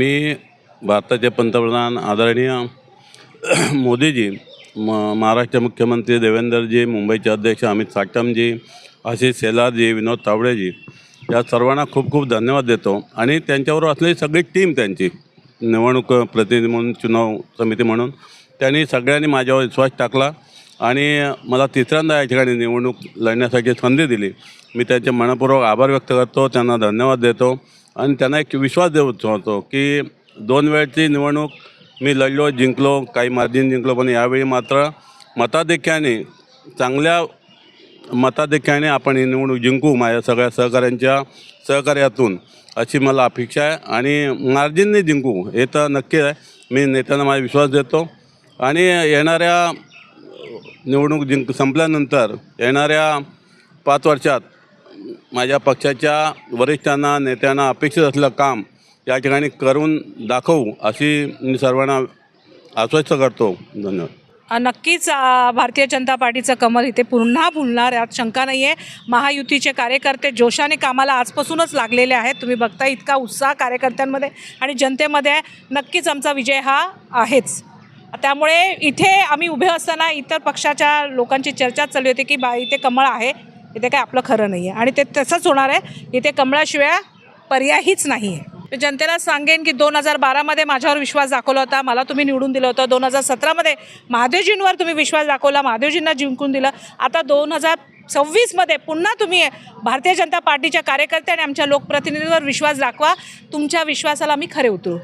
आम्ही भारताचे पंतप्रधान आदरणीय मोदीजी, महाराष्ट्र मुख्यमंत्री देवेंद्रजी, मुंबईचे अध्यक्ष अमित साटमजी, आशिष शेलारजी, विनोद तावडेजी या सर्वांना खूप खूप धन्यवाद देतो। आणि त्यांच्याबरोबर असलेली सगळी टीम, त्यांची निवडणूक प्रतिनिधी म्हणून, चुनाव समिती म्हणून त्यांनी सगळ्यांनी माझ्यावर विश्वास टाकला आणि मला तिसऱ्यांदा या ठिकाणी निवडणूक लढण्यासाठी संधी दिली। मी त्यांचे मनपूर्वक आभार व्यक्त करतो, त्यांना धन्यवाद देतो आणि त्यांना एक विश्वास देतो की 2 वेळची निवडणूक मी लढलो, जिंकलो, काही मार्जिन जिंकलो, पण यावेळी मात्र मताधिक्याने, चांगल्या मताधिक्याने आपण ही निवडणूक जिंकू माझ्या सगळ्या सहकाऱ्यांच्या सहकार्यातून, अशी मला अपेक्षा आहे। आणि मार्जिनने जिंकू हे तर नक्की आहे। मी नेत्यांना माझा विश्वास देतो आणि येणाऱ्या निवडणूक संपल्यानंतर येणाऱ्या 5 वर्षात माझ्या पक्षाच्या वरिष्ठांना, नेत्यांना अपेक्षित असलेलं काम या ठिकाणी करून दाखवू, अशी मी सर्वांना आश्वस्त करतो। धन्यवाद। नक्कीच भारतीय जनता पार्टीचं कमल इथे पुन्हा फुलणार, यात शंका नाही आहे। महायुतीचे कार्यकर्ते जोशाने कामाला आजपासूनच लागलेले आहेत। तुम्ही बघता इतका उत्साह कार्यकर्त्यांमध्ये आणि जनतेमध्ये आहे। नक्कीच आमचा विजय हा आहेच। त्यामुळे इथे आम्ही उभे असताना इतर पक्षाच्या लोकांची चर्चा चालली होती की इथे कमळ आहे, इथे काय आपलं खरं नाही आहे, आणि ते तसंच होणार आहे। इथे कमळाशिवाय पर्यायच नाही आहे। मी जनतेला सांगेन की 2012मध्ये माझ्यावर विश्वास दाखवला होता, मला तुम्ही निवडून दिलं होतं। 2017मध्ये महादेवजींवर तुम्ही विश्वास दाखवला, महादेवजींना जिंकून दिलं। आता 2026मध्ये पुन्हा तुम्ही भारतीय जनता पार्टीच्या कार्यकर्ते आणि आमच्या लोकप्रतिनिधींवर विश्वास दाखवा। तुमच्या विश्वासाला आम्ही खरे उतरू।